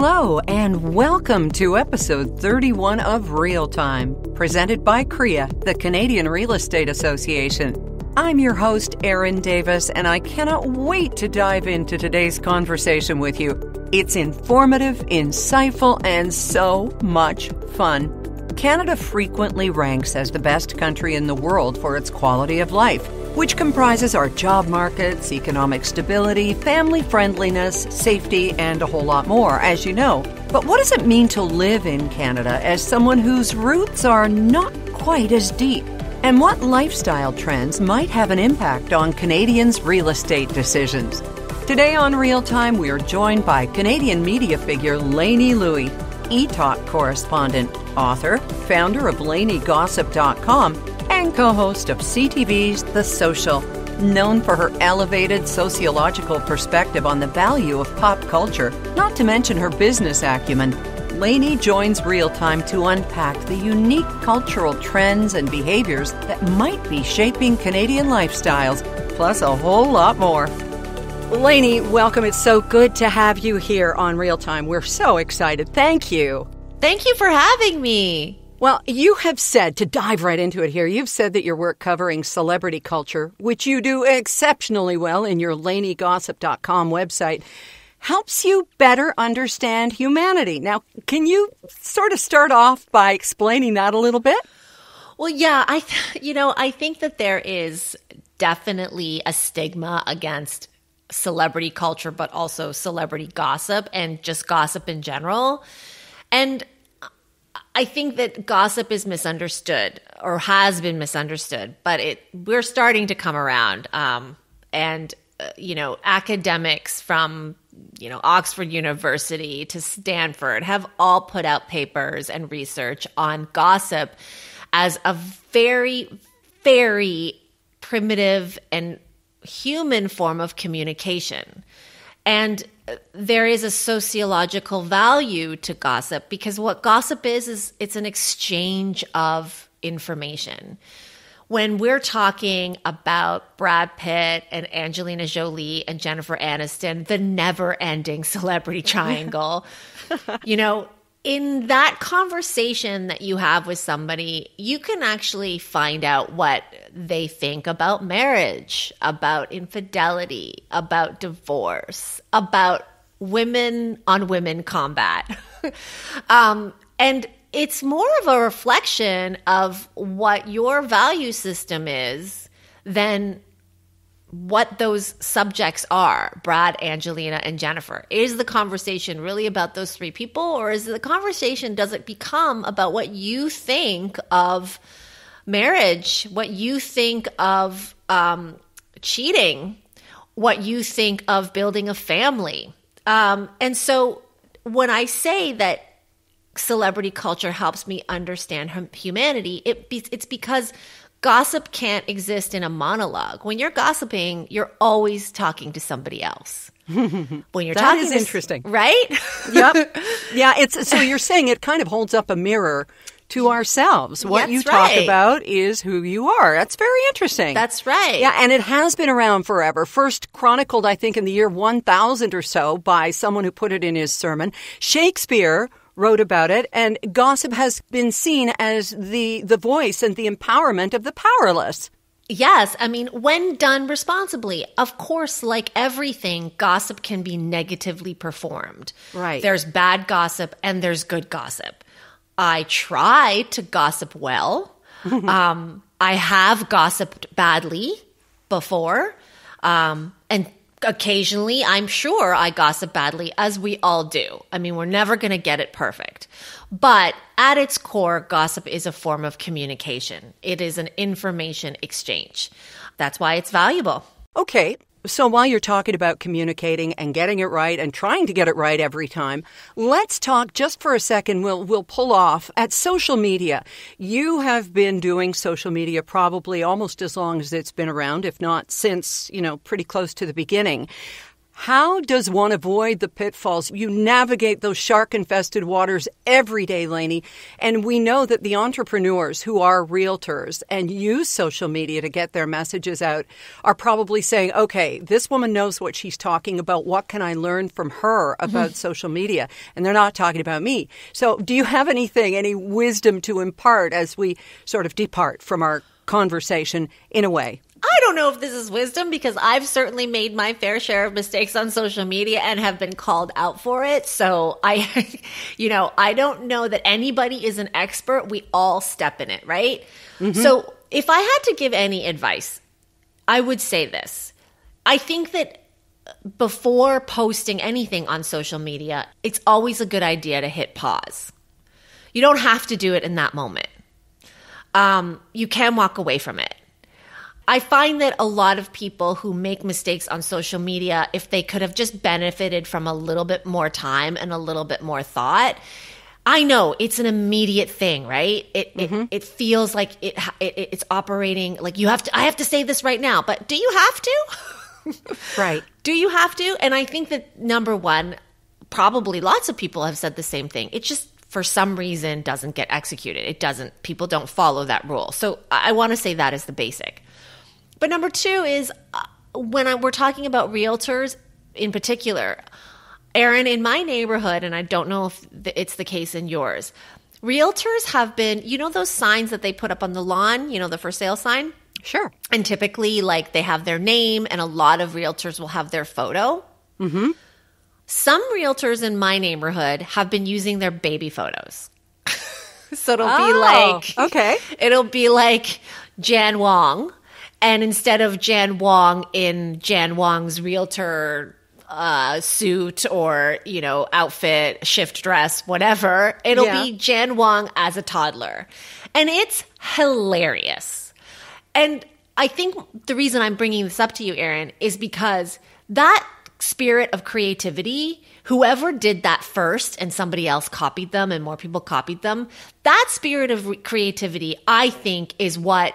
Hello, and welcome to episode 31 of Real Time, presented by CREA, the Canadian Real Estate Association. I'm your host, Erin Davis, and I cannot wait to dive into today's conversation with you. It's informative, insightful, and so much fun. Canada frequently ranks as the best country in the world for its quality of life, which comprises our job markets, economic stability, family friendliness, safety, and a whole lot more, as you know. But what does it mean to live in Canada as someone whose roots are not quite as deep? And what lifestyle trends might have an impact on Canadians' real estate decisions? Today on Real Time, we are joined by Canadian media figure Lainey Lui, eTalk correspondent, author, founder of LaineyGossip.com, and co-host of CTV's The Social. Known for her elevated sociological perspective on the value of pop culture, not to mention her business acumen, Lainey joins Real Time to unpack the unique cultural trends and behaviors that might be shaping Canadian lifestyles, plus a whole lot more. Lainey, welcome. It's so good to have you here on Real Time. We're so excited. Thank you. Thank you for having me. Well, you have said, to dive right into it here, you've said that your work covering celebrity culture, which you do exceptionally well in your LaineyGossip.com website, helps you better understand humanity. Now, can you sort of start off by explaining that a little bit? Well, yeah, I think that there is definitely a stigma against celebrity culture, but also celebrity gossip and just gossip in general. And I think that gossip is misunderstood or has been misunderstood, but we're starting to come around. Academics from, Oxford University to Stanford have all put out papers and research on gossip as a very, very primitive and human form of communication. And there is a sociological value to gossip because what gossip is it's an exchange of information. When we're talking about Brad Pitt and Angelina Jolie and Jennifer Aniston, the never-ending celebrity triangle, in that conversation that you have with somebody, you can actually find out what they think about marriage, about infidelity, about divorce, about women on women combat. And it's more of a reflection of what your value system is than what those subjects are, Brad, Angelina, and Jennifer. Is the conversation really about those three people, or is the conversation, does it become about what you think of marriage, what you think of cheating, what you think of building a family? And so when I say that celebrity culture helps me understand humanity, it's because gossip can't exist in a monologue. When you're gossiping, you're always talking to somebody else. When you're that talking is interesting, right? Yep. Yeah. So you're saying it kind of holds up a mirror to ourselves. What That's you right. talk about is who you are. That's very interesting. That's right. Yeah, and it has been around forever. First chronicled, I think, in the year 1000 or so by someone who put it in his sermon. Shakespeare wrote about it, and gossip has been seen as the voice and the empowerment of the powerless. Yes. I mean, when done responsibly, of course, like everything, gossip can be negatively performed. Right. There's bad gossip and there's good gossip. I try to gossip well. I have gossiped badly before. And occasionally, I'm sure I gossip badly, as we all do. I mean, we're never going to get it perfect. But at its core, gossip is a form of communication. It is an information exchange. That's why it's valuable. Okay. So while you're talking about communicating and getting it right and trying to get it right every time, let's talk just for a second. We'll pull off at social media. You have been doing social media probably almost as long as it's been around, if not since, pretty close to the beginning. How does one avoid the pitfalls? You navigate those shark-infested waters every day, Lainey. And we know that the entrepreneurs who are realtors and use social media to get their messages out are probably saying, okay, this woman knows what she's talking about. What can I learn from her about social media? And they're not talking about me. So do you have any wisdom to impart as we sort of depart from our conversation in a way? I don't know if this is wisdom because I've certainly made my fair share of mistakes on social media and have been called out for it. So I don't know that anybody is an expert. We all step in it, right? Mm-hmm. So if I had to give any advice, I would say this. I think that before posting anything on social media, it's always a good idea to hit pause. You don't have to do it in that moment. You can walk away from it. I find that a lot of people who make mistakes on social media, if they could have just benefited from a little bit more time and a little bit more thought, I know it's an immediate thing, right? It feels like it's operating like I have to say this right now, but do you have to? Right. Do you have to? And I think that number one, probably lots of people have said the same thing. It just for some reason doesn't get executed. People don't follow that rule. So I want to say that is the basic. But number two is when we're talking about realtors in particular, Erin, in my neighborhood, and I don't know if it's the case in yours, realtors have been, those signs that they put up on the lawn, the for sale sign? Sure. And typically they have their name and a lot of realtors will have their photo. Mm-hmm. Some realtors in my neighborhood have been using their baby photos. So it'll be like Jan Wong. And instead of Jan Wong in Jan Wong's realtor suit or, outfit, shift dress, whatever, it'll be Jan Wong as a toddler. And it's hilarious. And I think the reason I'm bringing this up to you, Erin, is because that spirit of creativity, whoever did that first and somebody else copied them and more people copied them, that spirit of creativity, I think, is what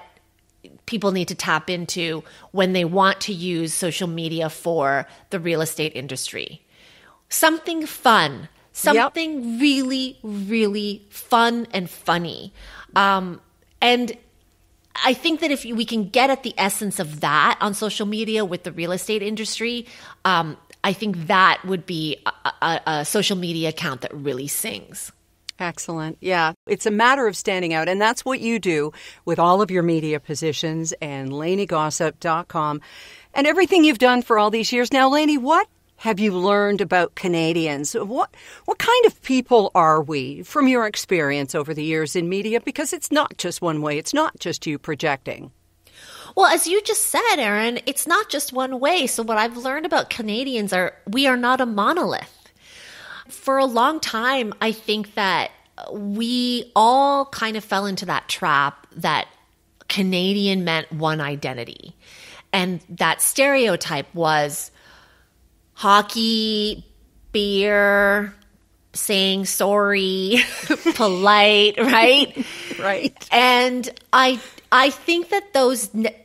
people need to tap into when they want to use social media for the real estate industry. Something fun, something really, really fun and funny. And I think that if we can get at the essence of that on social media with the real estate industry, I think that would be a social media account that really sings. Excellent. Yeah, it's a matter of standing out. And that's what you do with all of your media positions and LaineyGossip.com and everything you've done for all these years. Now, Lainey, what have you learned about Canadians? What kind of people are we from your experience over the years in media? Because it's not just one way. It's not just you projecting. Well, as you just said, Erin, it's not just one way. So what I've learned about Canadians we are not a monolith. For a long time, I think that we all kind of fell into that trap that Canadian meant one identity. And that stereotype was hockey, beer, saying sorry, polite, right? Right. And I think that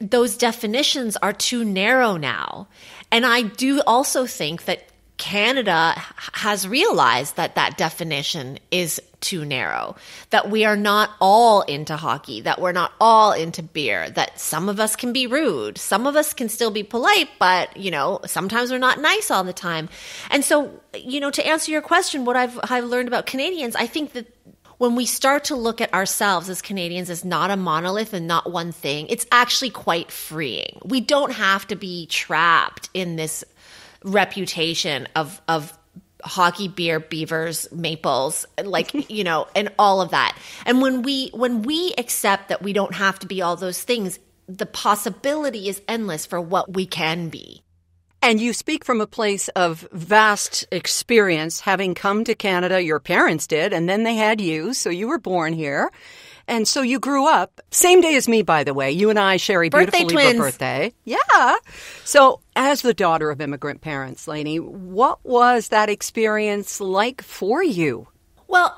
those definitions are too narrow now. And I do also think that Canada has realized that definition is too narrow, that we are not all into hockey, that we're not all into beer, that some of us can be rude, some of us can still be polite, but, sometimes we're not nice all the time. And so, to answer your question, what I've learned about Canadians, I think that when we start to look at ourselves as Canadians as not a monolith and not one thing, it's actually quite freeing. We don't have to be trapped in this reputation of hockey, beer, beavers, maples, and all of that. And when we accept that we don't have to be all those things, the possibility is endless for what we can be. And you speak from a place of vast experience, having come to Canada. Your parents did, and then they had you, so you were born here. And so you grew up, same day as me, by the way. You and I share a beautiful Libra birthday. Yeah. So as the daughter of immigrant parents, Lainey, what was that experience like for you? Well,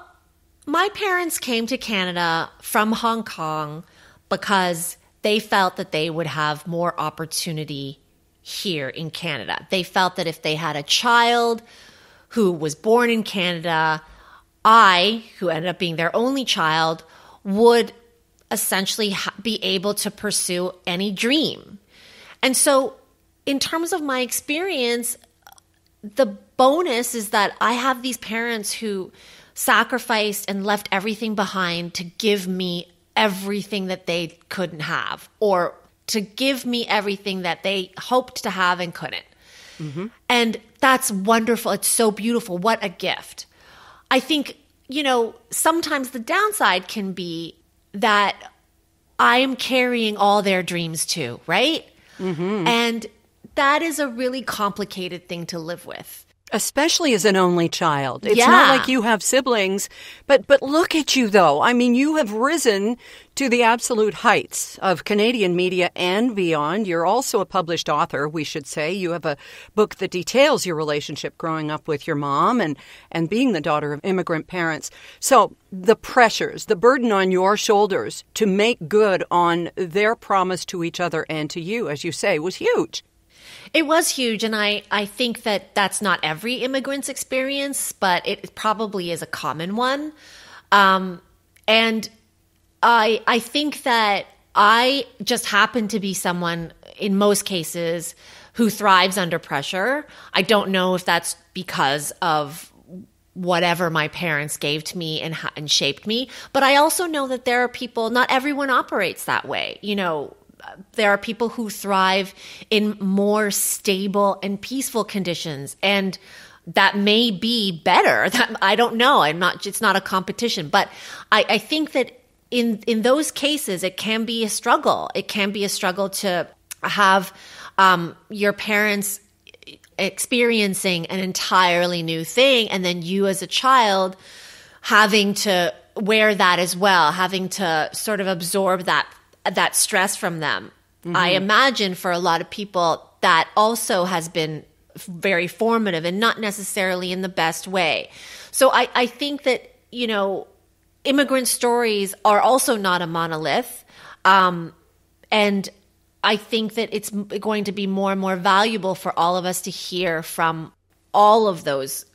my parents came to Canada from Hong Kong because they felt that they would have more opportunity here in Canada. They felt that if they had a child who was born in Canada, I, who ended up being their only child, would essentially be able to pursue any dream. And so in terms of my experience, the bonus is that I have these parents who sacrificed and left everything behind to give me everything that they couldn't have, or to give me everything that they hoped to have and couldn't. Mm-hmm. And that's wonderful. It's so beautiful. What a gift. I think, sometimes the downside can be that I am carrying all their dreams too, right? Mm-hmm. And that is a really complicated thing to live with. Especially as an only child. It's not like you have siblings, but look at you, though. I mean, you have risen to the absolute heights of Canadian media and beyond. You're also a published author, we should say. You have a book that details your relationship growing up with your mom and being the daughter of immigrant parents. So the pressures, the burden on your shoulders to make good on their promise to each other and to you, as you say, was huge. It was huge, and I think that that's not every immigrant's experience, but it probably is a common one. And I think that I just happen to be someone, in most cases, who thrives under pressure. I don't know if that's because of whatever my parents gave to me and shaped me, but I also know that there are people, not everyone operates that way, There are people who thrive in more stable and peaceful conditions, and that may be better. I don't know. It's not a competition, but I think that in those cases, it can be a struggle. It can be a struggle to have your parents experiencing an entirely new thing, and then you as a child having to wear that as well, having to sort of absorb that stress from them. Mm-hmm. I imagine for a lot of people that also has been very formative and not necessarily in the best way. So I think that, immigrant stories are also not a monolith. And I think that it's going to be more and more valuable for all of us to hear from all of those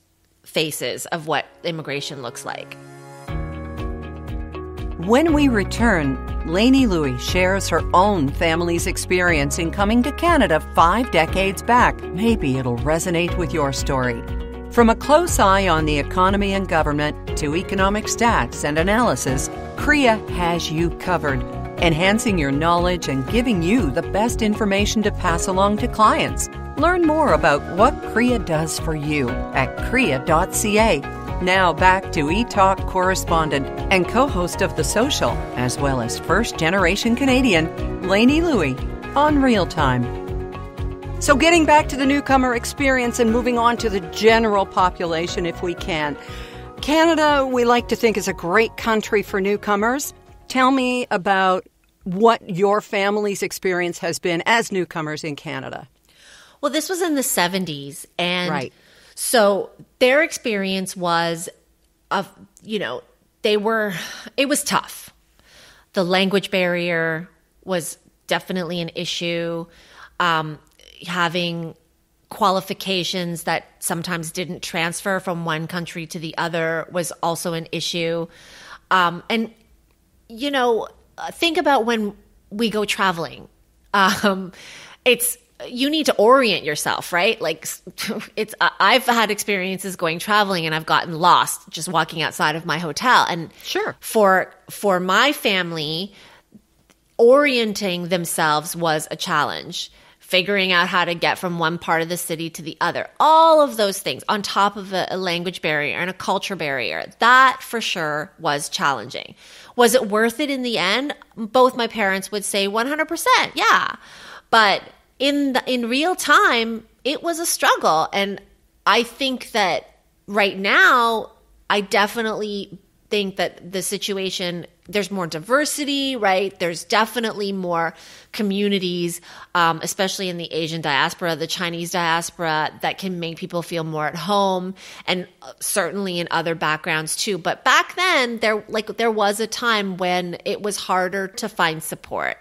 faces of what immigration looks like. When we return, Lainey Lui shares her own family's experience in coming to Canada 5 decades back. Maybe it'll resonate with your story. From a close eye on the economy and government to economic stats and analysis, CREA has you covered, enhancing your knowledge and giving you the best information to pass along to clients. Learn more about what CREA does for you at CREA.ca. Now back to eTalk correspondent and co-host of The Social, as well as first-generation Canadian, Lainey Lui, on Real Time. So getting back to the newcomer experience and moving on to the general population if we can. Canada, we like to think, is a great country for newcomers. Tell me about what your family's experience has been as newcomers in Canada. Well, this was in the 70s, and right. So their experience was it was tough. The language barrier was definitely an issue. Having qualifications that sometimes didn't transfer from one country to the other was also an issue. Think about when we go traveling. You need to orient yourself, right? Like I've had experiences going traveling and I've gotten lost just walking outside of my hotel. And sure, for my family, orienting themselves was a challenge. Figuring out how to get from one part of the city to the other, all of those things on top of a language barrier and a culture barrier, that for sure was challenging. Was it worth it in the end? Both my parents would say 100%, yeah. But in real time, it was a struggle. And I think that right now, I definitely think that the situation, there's more diversity, right? There's definitely more communities, especially in the Asian diaspora, the Chinese diaspora, that can make people feel more at home, and certainly in other backgrounds too. But back then, there was a time when it was harder to find support.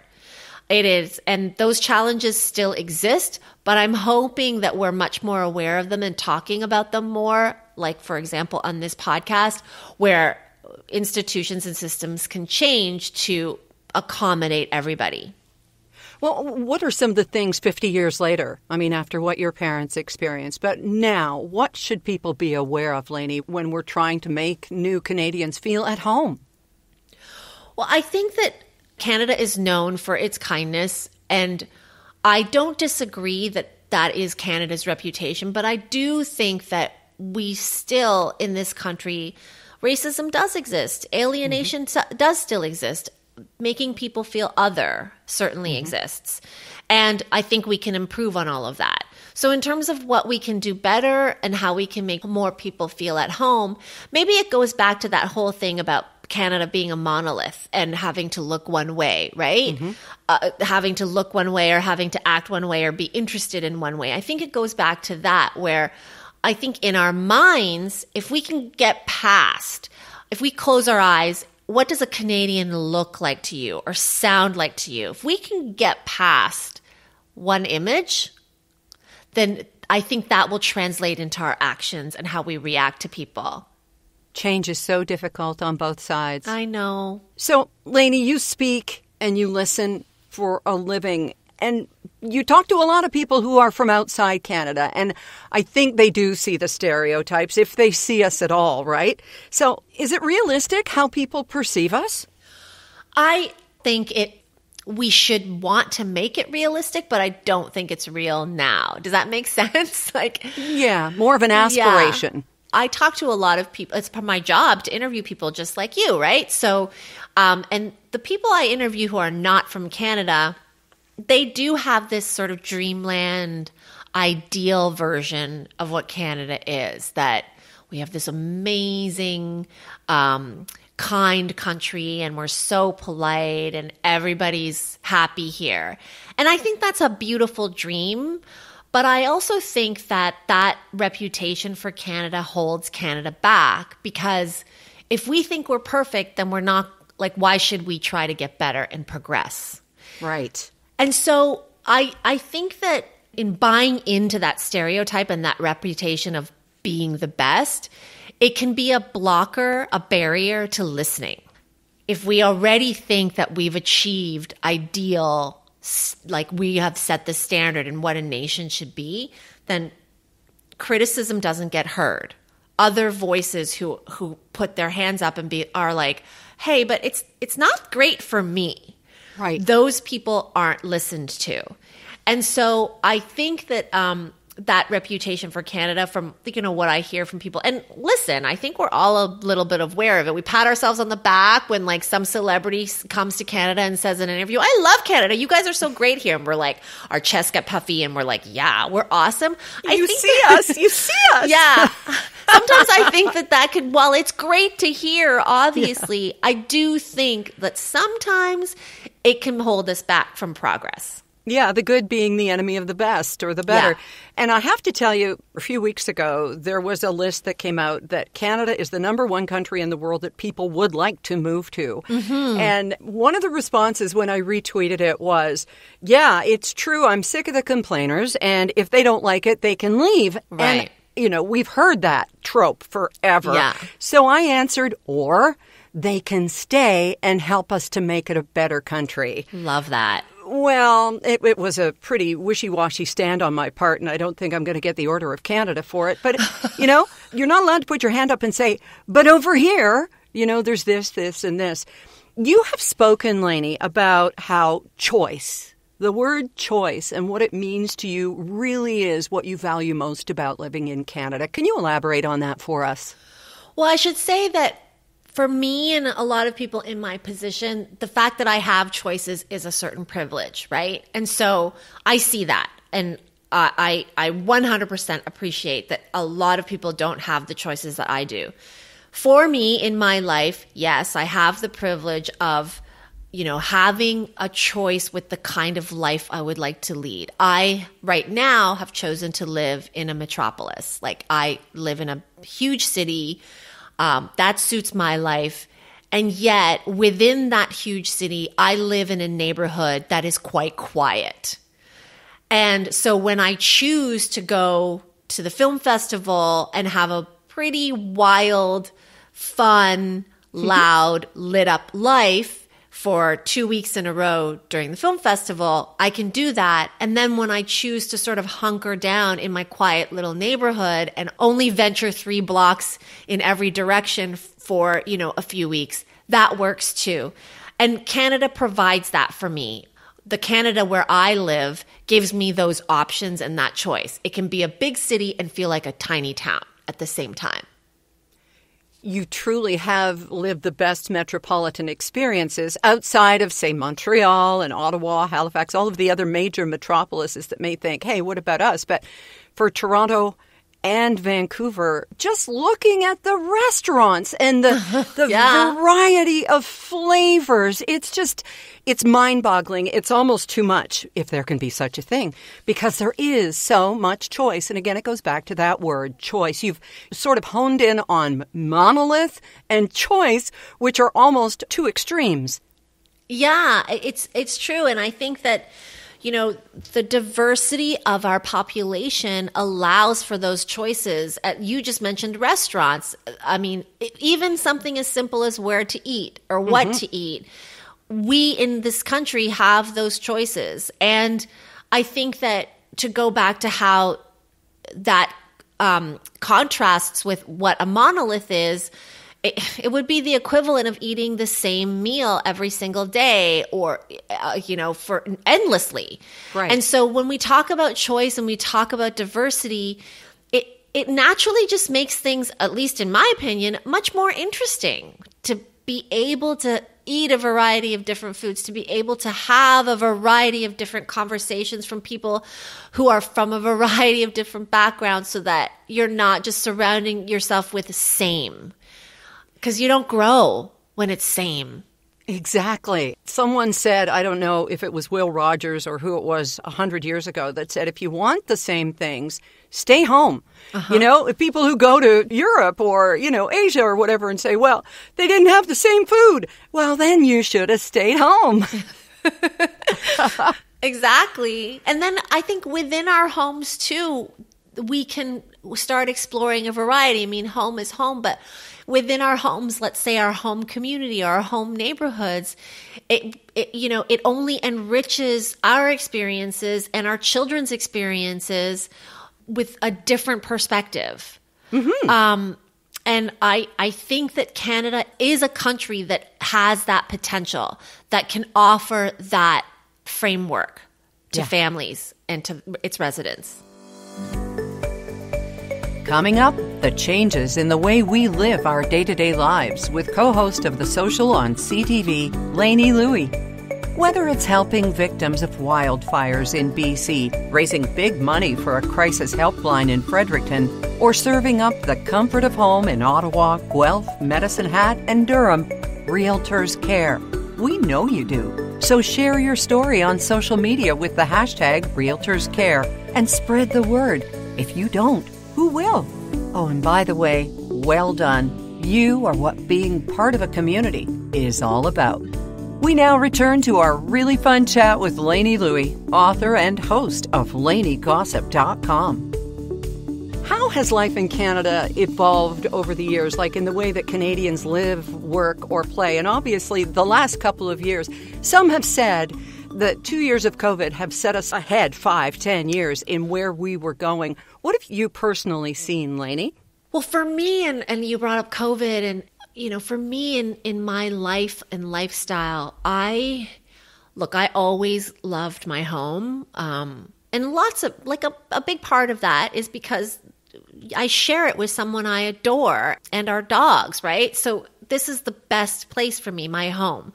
It is. And those challenges still exist, but I'm hoping that we're much more aware of them and talking about them more. Like, for example, on this podcast, where institutions and systems can change to accommodate everybody. Well, what are some of the things 50 years later? I mean, after what your parents experienced, but now, what should people be aware of, Lainey, when we're trying to make new Canadians feel at home? Well, I think that Canada is known for its kindness, and I don't disagree that that is Canada's reputation, but I do think that we still, in this country, racism does exist. Alienation does still exist. Making people feel other certainly exists. And I think we can improve on all of that. So in terms of what we can do better and how we can make more people feel at home, maybe it goes back to that whole thing about Canada being a monolith and having to look one way, right? Having to look one way or having to act one way or be interested in one way. I think it goes back to that, where I think in our minds, if we can get past, if we close our eyes, what does a Canadian look like to you or sound like to you? If we can get past one image, then I think that will translate into our actions and how we react to people. Change is so difficult on both sides. I know. So, Lainey, you speak and you listen for a living, and you talk to a lot of people who are from outside Canada, and I think they do see the stereotypes, if they see us at all, right? So is it realistic how people perceive us? I think we should want to make it realistic, but I don't think it's real now. Does that make sense? Yeah, more of an aspiration. Yeah. I talk to a lot of people. It's my job to interview people just like you, right? So, and the people I interview who are not from Canada, they do have this sort of dreamland ideal version of what Canada is, that we have this amazing, kind country and we're so polite and everybody's happy here. And I think that's a beautiful dream. But I also think that that reputation for Canada holds Canada back, because if we think we're perfect, then we're not, why should we try to get better and progress? Right. And so I think that in buying into that stereotype and that reputation of being the best, it can be a blocker, a barrier to listening. If we already think that we've achieved ideal, like we have set the standard and what a nation should be, then criticism doesn't get heard. Other voices who put their hands up and are like, hey, but it's not great for me. Right. Those people aren't listened to. And so I think that that reputation for Canada, from what I hear from people, and listen, I think we're all a little bit aware of it. We pat ourselves on the back when some celebrity comes to Canada and says in an interview, I love Canada. You guys are so great here. And we're like, our chests get puffy and we're like, yeah, we're awesome. You see us. Yeah. Sometimes I think that could, while it's great to hear, obviously, I do think that sometimes it can hold us back from progress. Yeah, the good being the enemy of the best, or the better. Yeah. And I have to tell you, a few weeks ago, there was a list that came out that Canada is the #1 country in the world that people would like to move to. Mm-hmm. And one of the responses when I retweeted it was, yeah, it's true, I'm sick of the complainers, and if they don't like it, they can leave. Right. And, we've heard that trope forever. Yeah. So I answered, or they can stay and help us to make it a better country. Love that. Well, it was a pretty wishy-washy stand on my part, and I don't think I'm going to get the Order of Canada for it. But, you're not allowed to put your hand up and say, but over here, there's this, and this. You have spoken, Lainey, about how choice, the word choice, and what it means to you really is what you value most about living in Canada. Can you elaborate on that for us? Well, I should say that for me and a lot of people in my position, the fact that I have choices is a certain privilege, right? And so I see that. And I 100% appreciate that a lot of people don't have the choices that I do. For me in my life, yes, I have the privilege of, having a choice with the kind of life I would like to lead. I, right now, have chosen to live in a metropolis. I live in a huge city. That suits my life. And yet within that huge city, I live in a neighborhood that is quite quiet. And so when I choose to go to the film festival and have a pretty wild, fun, loud, lit up life for 2 weeks in a row during the film festival, I can do that. And then when I choose to sort of hunker down in my quiet little neighborhood and only venture 3 blocks in every direction for, a few weeks, that works too. And Canada provides that for me. The Canada where I live gives me those options and that choice. It can be a big city and feel like a tiny town at the same time. You truly have lived the best metropolitan experiences outside of, say, Montreal and Ottawa, Halifax, all of the other major metropolises that may think, hey, what about us? But for Toronto and Vancouver, just looking at the restaurants and the variety of flavors, it's mind-boggling. It's almost too much, if there can be such a thing, because there is so much choice. And again, it goes back to that word, choice. You've sort of honed in on monolith and choice, which are almost two extremes. Yeah, it's true. And I think that the diversity of our population allows for those choices. You just mentioned restaurants. I mean, even something as simple as where to eat or what to eat. We in this country have those choices. And I think that to go back to how that contrasts with what a monolith is, it would be the equivalent of eating the same meal every single day or, for endlessly. Right. And so when we talk about choice and we talk about diversity, it naturally just makes things, at least in my opinion, much more interesting to be able to eat a variety of different foods, to be able to have a variety of different conversations from people who are from a variety of different backgrounds so that you're not just surrounding yourself with the same. Because you don't grow when it's same. Exactly. Someone said, I don't know if it was Will Rogers or who it was 100 years ago, that said, if you want the same things, stay home. If people who go to Europe or, Asia or whatever and say, well, they didn't have the same food. Well, then you should have stayed home. Exactly. And then I think within our homes too, we can start exploring a variety. I mean, home is home, but within our homes, let's say our home community, our home neighborhoods, it only enriches our experiences and our children's experiences with a different perspective. And I think that Canada is a country that has that potential, that can offer that framework to families and to its residents. Coming up, the changes in the way we live our day-to-day lives with co-host of The Social on CTV, Lainey Lui. Whether it's helping victims of wildfires in BC, raising big money for a crisis helpline in Fredericton, or serving up the comfort of home in Ottawa, Guelph, Medicine Hat, and Durham, Realtors Care. We know you do. So share your story on social media with the hashtag RealtorsCare and spread the word. If you don't, who will? Oh, and by the way, well done. You are what being part of a community is all about. We now return to our really fun chat with Lainey Lui, author and host of LaineyGossip.com. How has life in Canada evolved over the years, like in the way that Canadians live, work, or play? And obviously, the last couple of years, some have said that 2 years of COVID have set us ahead 5-10 years in where we were going. What have you personally seen, Lainey? Well, for me, and you brought up COVID, and for me in my life and lifestyle, I always loved my home. And lots of, a big part of that is because I share it with someone I adore and our dogs, right? So this is the best place for me, my home.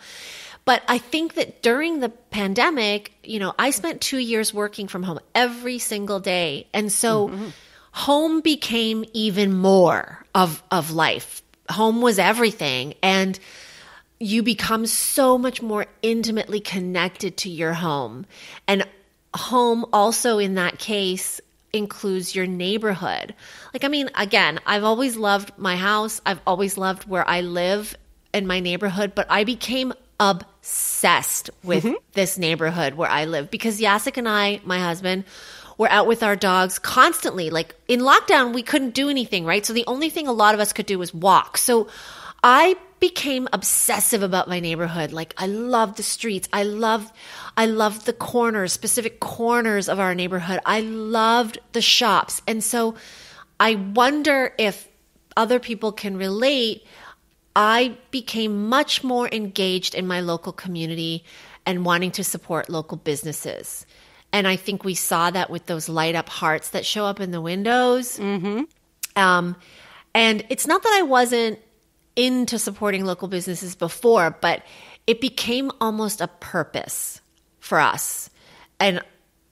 But I think that during the pandemic, I spent 2 years working from home every single day. And so home became even more of life. Home was everything. And you become so much more intimately connected to your home. And home also in that case includes your neighborhood. Again, I've always loved my house. I've always loved where I live. in my neighborhood, but I became obsessed with this neighborhood where I live because Jacek and I, my husband, were out with our dogs constantly. Like in lockdown, we couldn't do anything, right? So the only thing a lot of us could do was walk. So I became obsessive about my neighborhood. Like I love the streets. I love the corners, specific corners of our neighborhood. I loved the shops. And so I wonder if other people can relate. I became much more engaged in my local community and wanting to support local businesses. And I think we saw that with those light up hearts that show up in the windows. And it's not that I wasn't into supporting local businesses before, but it became almost a purpose for us. And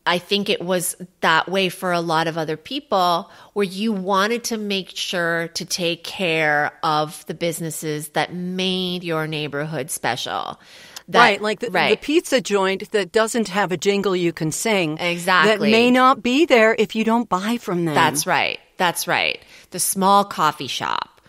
I think it was that way for a lot of other people, where you wanted to make sure to take care of the businesses that made your neighborhood special. Right, like the pizza joint that doesn't have a jingle you can sing. Exactly. That may not be there if you don't buy from them. That's right. The small coffee shop.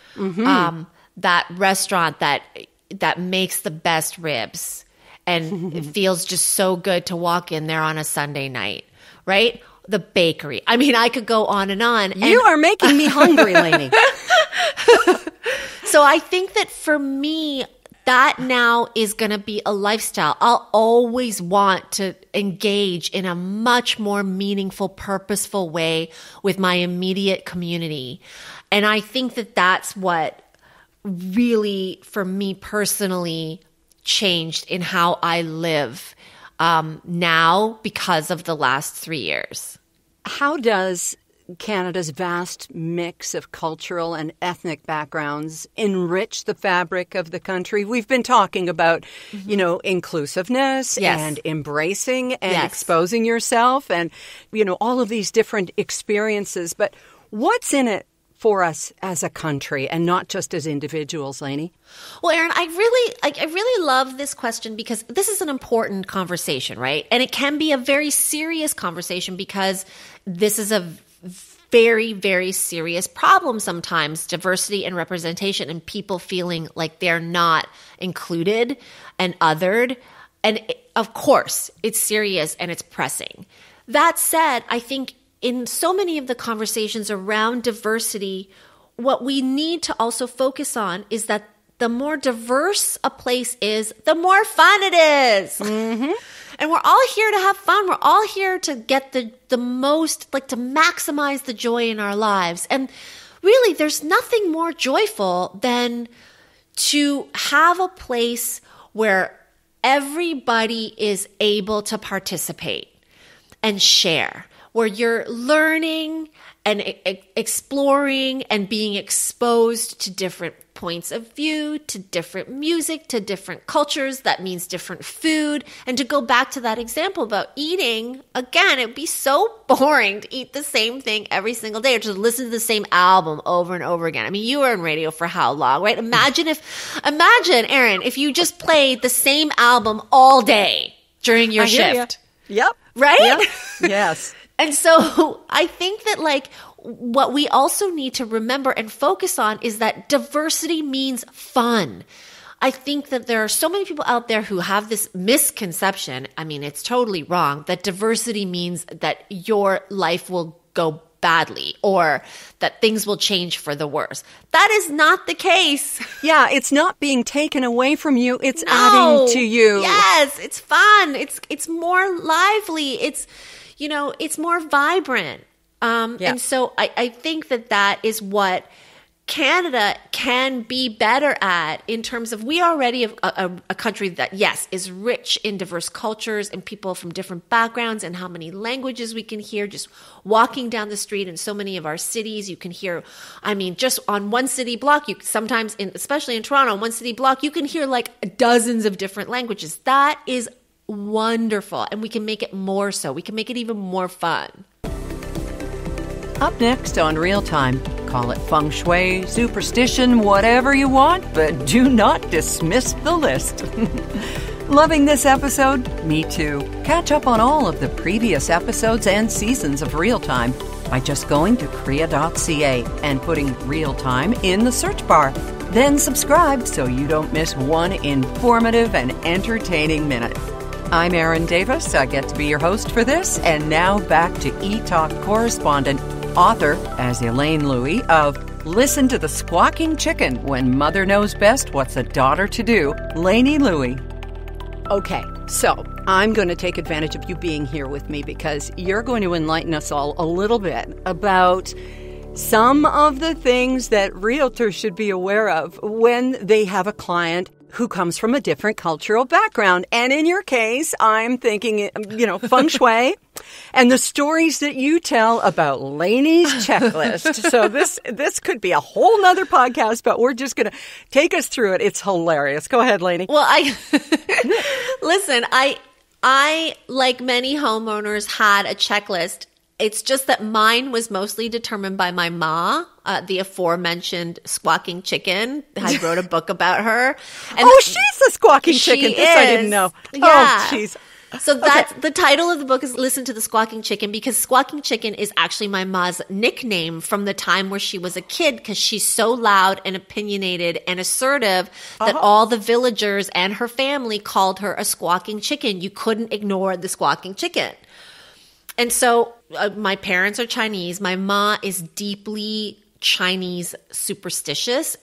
That restaurant that makes the best ribs. And it feels just so good to walk in there on a Sunday night, right? The bakery. I mean, I could go on and on. You are making me hungry, Lainey. So I think that for me, that now is going to be a lifestyle. I'll always want to engage in a much more meaningful, purposeful way with my immediate community. And I think that that's what really, for me personally, changed in how I live now because of the last 3 years. How does Canada's vast mix of cultural and ethnic backgrounds enrich the fabric of the country? We've been talking about, inclusiveness and embracing and exposing yourself and, all of these different experiences. But what's in it for us as a country and not just as individuals, Lainey? Well, Erin, I really love this question because this is an important conversation, right? And it can be a very serious conversation because this is a very, very serious problem sometimes, diversity and representation and people feeling like they're not included and othered. And of course, it's serious and it's pressing. That said, I think in so many of the conversations around diversity, what we need to also focus on is that the more diverse a place is, the more fun it is. And we're all here to have fun. We're all here to get the most, to maximize the joy in our lives. And really, there's nothing more joyful than to have a place where everybody is able to participate and share, where you're learning and exploring and being exposed to different points of view, to different music, to different cultures. That means different food. And to go back to that example about eating, again, it'd be so boring to eat the same thing every single day or to listen to the same album over and over again. I mean, you were in radio for how long, right? Imagine, Erin, if you just played the same album all day during your shift. Yep. Right? Yep. Yes. And so I think that what we also need to remember and focus on is that diversity means fun. I think that there are so many people out there who have this misconception. I mean, it's totally wrong that diversity means that your life will go badly or that things will change for the worse. That is not the case. Yeah, it's not being taken away from you. It's adding to you. Yes, it's fun. It's more lively. It's more vibrant. And so I think that is what Canada can be better at in terms of we already have a country that, yes, is rich in diverse cultures and people from different backgrounds and how many languages we can hear just walking down the street in so many of our cities. You can hear, just on one city block, especially in Toronto, on one city block, you can hear dozens of different languages. That is wonderful. And we can make it more so. We can make it even more fun. Up next on Real Time, call it feng shui, superstition, whatever you want, but do not dismiss the list. Loving this episode? Me too. Catch up on all of the previous episodes and seasons of Real Time by just going to krea.ca and putting Real Time in the search bar. Then subscribe so you don't miss one informative and entertaining minute. I'm Erin Davis. I get to be your host for this. And now back to eTalk correspondent, author, as Elaine Louie, of Listen to the Squawking Chicken When Mother Knows Best What's a Daughter to Do, Lainey Louie. Okay, so I'm going to take advantage of you being here with me because you're going to enlighten us all a little bit about some of the things that realtors should be aware of when they have a client who comes from a different cultural background. And in your case, I'm thinking, feng shui and the stories that you tell about Lainey's checklist. So this could be a whole nother podcast, but we're just going to take us through it. It's hilarious. Go ahead, Lainey. Well, listen, I, like many homeowners, had a checklist. It's just that mine was mostly determined by my ma, the aforementioned squawking chicken. I wrote a book about her. And she's a squawking chicken. This I didn't know. Yeah. Oh, jeez. So that's the title of the book is Listen to the Squawking Chicken, because squawking chicken is actually my ma's nickname from the time where she was a kid, because she's so loud and opinionated and assertive that all the villagers and her family called her a squawking chicken. You couldn't ignore the squawking chicken. And so my parents are Chinese. My ma is deeply Chinese superstitious.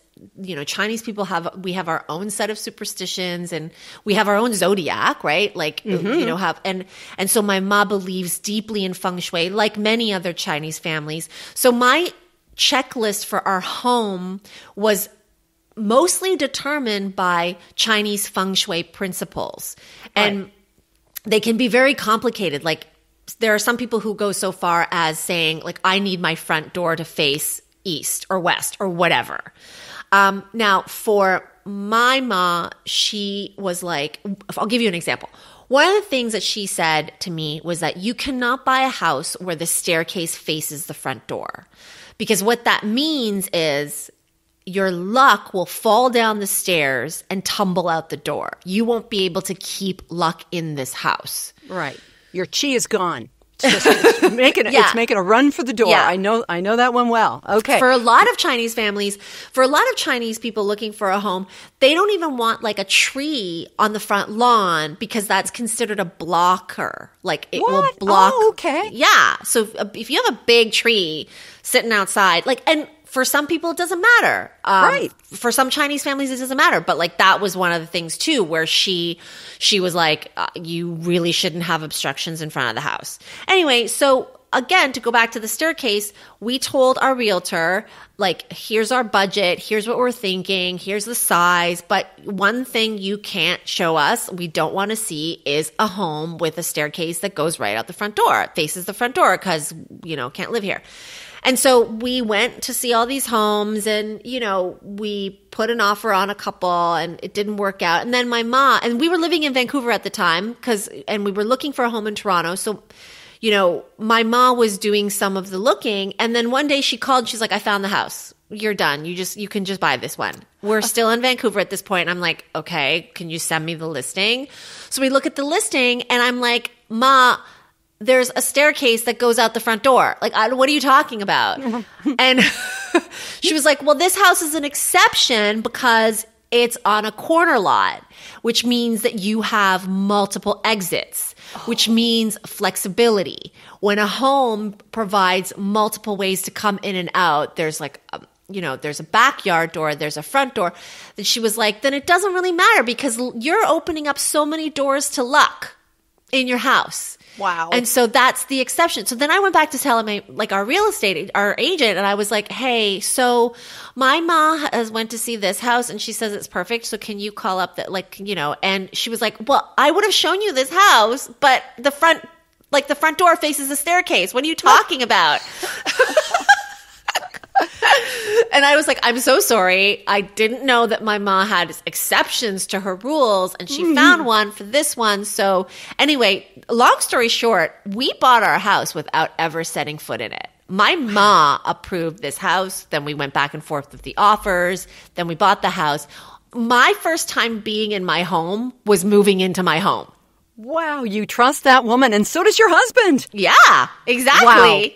Chinese people we have our own set of superstitions, and we have our own zodiac, right? Like, and so my ma believes deeply in feng shui, like many other Chinese families. So my checklist for our home was mostly determined by Chinese feng shui principles. And they can be very complicated. Like, there are some people who go so far as saying, like, I need my front door to face east or west or whatever. Now, for my ma, she was like, I'll give you an example. One of the things that she said to me was that you cannot buy a house where the staircase faces the front door, because what that means is your luck will fall down the stairs and tumble out the door. You won't be able to keep luck in this house. Right. Your chi is gone. It's making a run for the door. Yeah. I know that one well. Okay. For a lot of Chinese families, for a lot of Chinese people looking for a home, they don't even want like a tree on the front lawn because that's considered a blocker. Like it will block. Oh, okay. Yeah. So if you have a big tree sitting outside, and for some people, it doesn't matter. Right. For some Chinese families, it doesn't matter. But like that was one of the things too, where she was like, you really shouldn't have obstructions in front of the house. Anyway, so again, to go back to the staircase, we told our realtor, like, here's our budget, here's what we're thinking, here's the size. But one thing you can't show us, we don't want to see, is a home with a staircase that goes right out the front door, faces the front door, because, can't live here. And so we went to see all these homes, and, we put an offer on a couple and it didn't work out. And then my mom, and we were living in Vancouver at the time and we were looking for a home in Toronto. So, my mom was doing some of the looking. And then one day she called, she's like, I found the house. You're done. You can just buy this one. We're still in Vancouver at this point. And I'm like, okay, can you send me the listing? So we look at the listing and I'm like, Ma, there's a staircase that goes out the front door. Like, what are you talking about? And she was like, well, this house is an exception because it's on a corner lot, which means that you have multiple exits, which means flexibility. When a home provides multiple ways to come in and out, there's like, there's a backyard door, there's a front door. Then she was like, then it doesn't really matter because you're opening up so many doors to luck in your house. Wow. And so that's the exception. So then I went back to tell our agent, and I was like, hey, so my ma went to see this house and she says it's perfect. So can you call up that, and she was like, well, I would have shown you this house, but the front door faces the staircase. What are you talking about? And I was like, I'm so sorry. I didn't know that my ma had exceptions to her rules, and she found one for this one. So anyway, long story short, we bought our house without ever setting foot in it. My ma approved this house. Then we went back and forth with the offers. Then we bought the house. My first time being in my home was moving into my home. Wow, you trust that woman, and so does your husband. Yeah, exactly. Wow.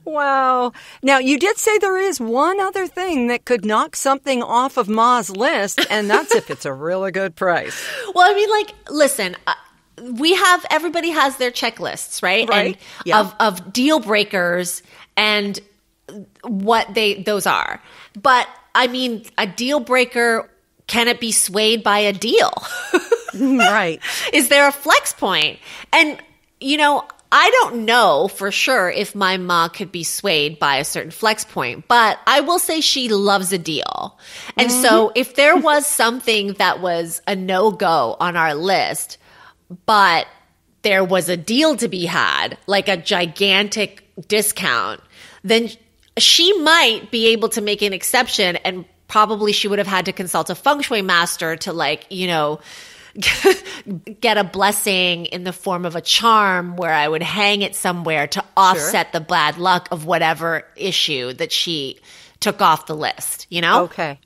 Wow. Now, you did say there is one other thing that could knock something off of Ma's list, and that's if it's a really good price. Well, I mean, like, listen, everybody has their checklists, right? Right. And Yeah. of deal breakers and what those are. But I mean, a deal breaker, can it be swayed by a deal? Right. Is there a flex point? And, I don't know for sure if my ma could be swayed by a certain flex point, but I will say she loves a deal. And so if there was something that was a no-go on our list, but there was a deal to be had, like a gigantic discount, then she might be able to make an exception, and probably she would have had to consult a feng shui master to get a blessing in the form of a charm where I would hang it somewhere to offset the bad luck of whatever issue that she took off the list, Okay.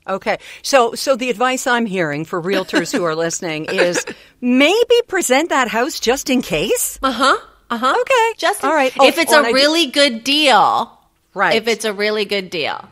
So the advice I'm hearing for realtors who are listening is maybe present that house just in case? Okay. Just all right. If it's a really good deal. Right. If it's a really good deal.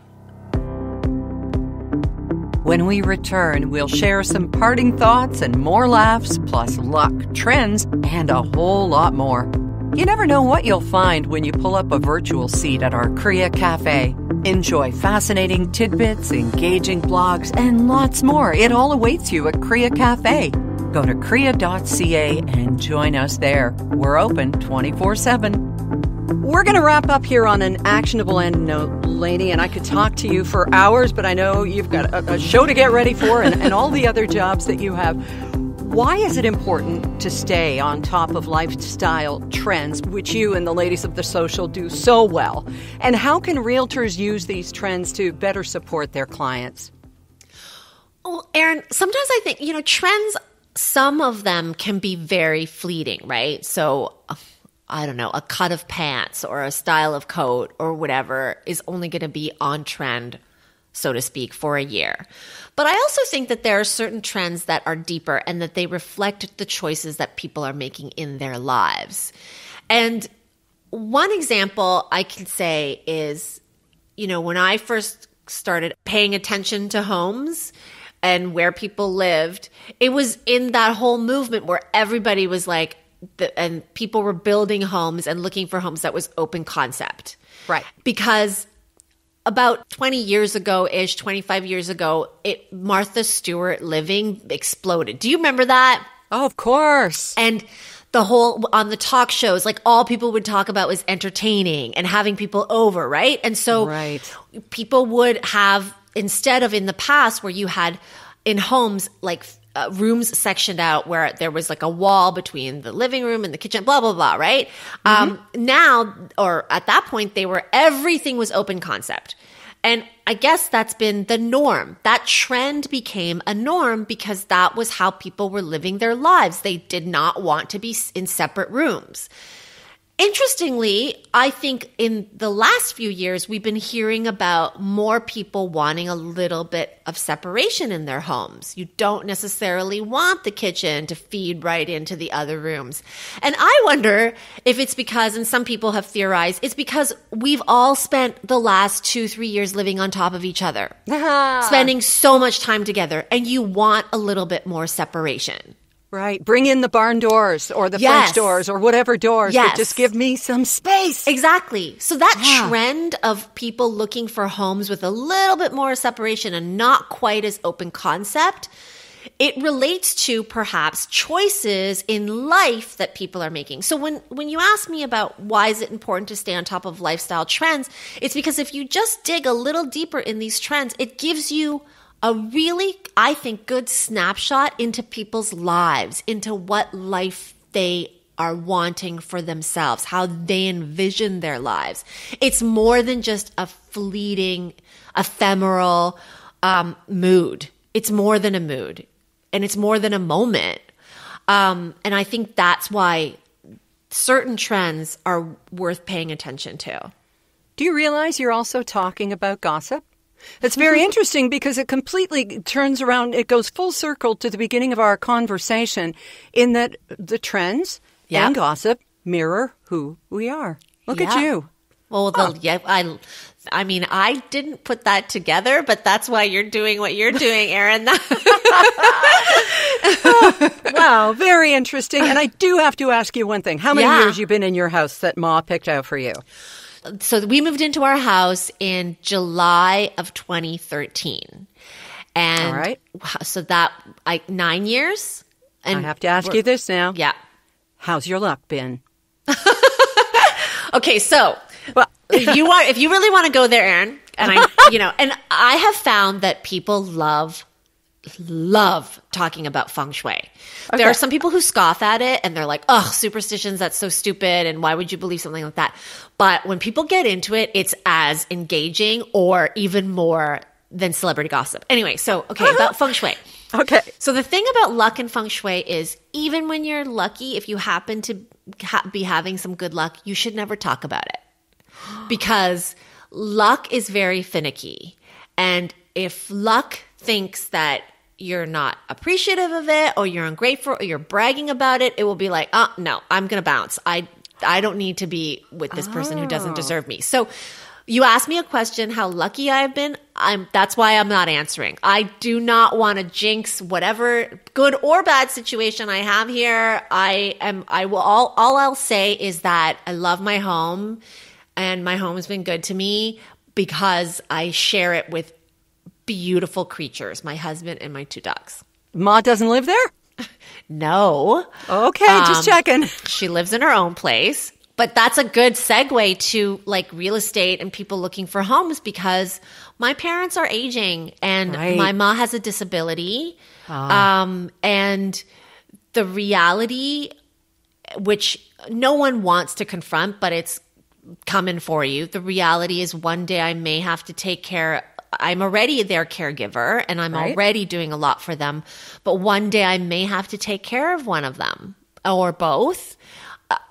When we return, we'll share some parting thoughts and more laughs, plus luck, trends, and a whole lot more. You never know what you'll find when you pull up a virtual seat at our Korea Cafe. Enjoy fascinating tidbits, engaging blogs, and lots more. It all awaits you at Korea Cafe. Go to korea.ca and join us there. We're open 24/7. We're going to wrap up here on an actionable end note, Lainey, and I could talk to you for hours, but I know you've got a show to get ready for and all the other jobs that you have. Why is it important to stay on top of lifestyle trends, which you and the ladies of The Social do so well? And how can realtors use these trends to better support their clients? Well, Erin, sometimes I think, trends, some of them can be very fleeting, right? So I don't know, a cut of pants or a style of coat or whatever is only going to be on trend, so to speak, for a year. But I also think that there are certain trends that are deeper and that they reflect the choices that people are making in their lives. And one example I can say is, when I first started paying attention to homes and where people lived, it was in that whole movement where everybody was like, and people were building homes and looking for homes that was open concept. Right. Because about 20 years ago-ish, 25 years ago, Martha Stewart living exploded. Do you remember that? Oh, of course. And the whole, on the talk shows, like all people would talk about was entertaining and having people over, right? And so people would have, instead of in the past where you had in homes like rooms sectioned out where there was like a wall between the living room and the kitchen, blah, blah, blah, right? Now, or at that point, everything was open concept. And I guess that's been the norm. That trend became a norm because that was how people were living their lives. They did not want to be in separate rooms. Interestingly, I think in the last few years, we've been hearing about more people wanting a little bit of separation in their homes. You don't necessarily want the kitchen to feed right into the other rooms. And I wonder if it's because, and some people have theorized, it's because we've all spent the last 2-3 years living on top of each other, spending so much time together, and you want a little bit more separation. Right. Bring in the barn doors or the French doors or whatever doors. But just give me some space. Exactly. So that trend of people looking for homes with a little bit more separation and not quite as open concept, it relates to perhaps choices in life that people are making. So when you ask me about why is it important to stay on top of lifestyle trends, it's because if you just dig a little deeper in these trends, it gives you a really, I think, good snapshot into people's lives, into what life they are wanting for themselves, how they envision their lives. It's more than just a fleeting, ephemeral mood. It's more than a mood, and it's more than a moment. And I think that's why certain trends are worth paying attention to. Do you realize you're also talking about gossip? It's very interesting because it completely turns around. It goes full circle to the beginning of our conversation in that the trends and gossip mirror who we are. Look at you. Well, I mean, I didn't put that together, but that's why you're doing what you're doing, Erin. Wow, very interesting. And I do have to ask you one thing. How many years you been in your house that Ma picked out for you? So we moved into our house in July of 2013. And all right. So 9 years. And I have to ask you this now. Yeah. How's your luck been? Okay, so if you really want to go there, Erin, and I have found that people love talking about feng shui. Okay. There are some people who scoff at it and they're like, "Oh, superstitions, that's so stupid, and why would you believe something like that?" But when people get into it, it's as engaging or even more than celebrity gossip. Anyway, so about feng shui. Okay. So the thing about luck and feng shui is even when you're lucky, if you happen to be having some good luck, you should never talk about it. Because luck is very finicky. And if luck thinks that you're not appreciative of it or you're ungrateful or you're bragging about it, it will be like, "Oh, no, I'm going to bounce. I don't need to be with this person who doesn't deserve me." So you asked me a question, how lucky I've been. That's why I'm not answering. I do not want to jinx whatever good or bad situation I have here. All I'll say is that I love my home and my home has been good to me because I share it with beautiful creatures, my husband and my 2 dogs. Ma doesn't live there? No. Okay, just checking. She lives in her own place. But that's a good segue to like real estate and people looking for homes because my parents are aging and my mom has a disability. And the reality, which no one wants to confront, but it's coming for you. The reality is one day I may have to take care. I'm already their caregiver and I'm already doing a lot for them. But one day I may have to take care of one of them or both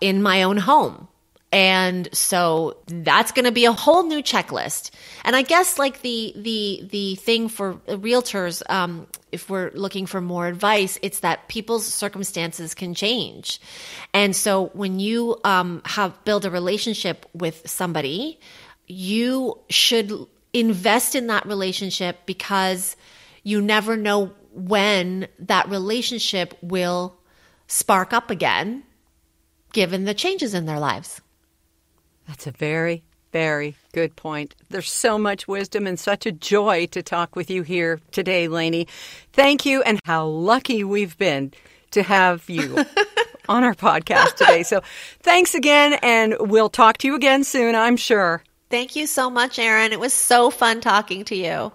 in my own home. And so that's going to be a whole new checklist. And I guess like the thing for realtors, if we're looking for more advice, it's that people's circumstances can change. And so when you build a relationship with somebody, you should invest in that relationship because you never know when that relationship will spark up again, given the changes in their lives. That's a very, very good point. There's so much wisdom and such a joy to talk with you here today, Lainey. Thank you, and how lucky we've been to have you on our podcast today. So thanks again, and we'll talk to you again soon, I'm sure. Thank you so much, Erin. It was so fun talking to you.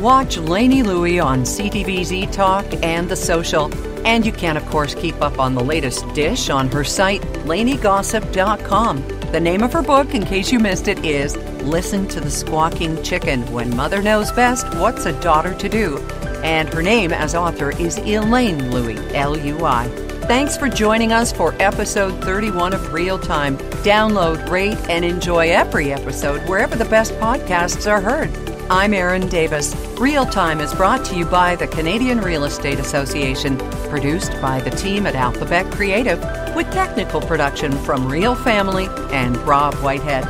Watch Lainey Lui on CTVZ Talk and The Social. And you can, of course, keep up on the latest dish on her site, LaineyGossip.com. The name of her book, in case you missed it, is Listen to the Squawking Chicken, When Mother Knows Best, What's a Daughter to Do? And her name as author is Elaine Lui, L-U-I. Thanks for joining us for episode 31 of Real Time. Download, rate, and enjoy every episode wherever the best podcasts are heard. I'm Erin Davis. Real Time is brought to you by the Canadian Real Estate Association, produced by the team at Alphabet Creative, with technical production from Real Family and Rob Whitehead.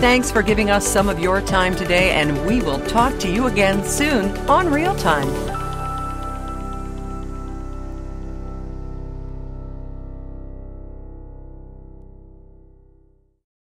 Thanks for giving us some of your time today, and we will talk to you again soon on Real Time.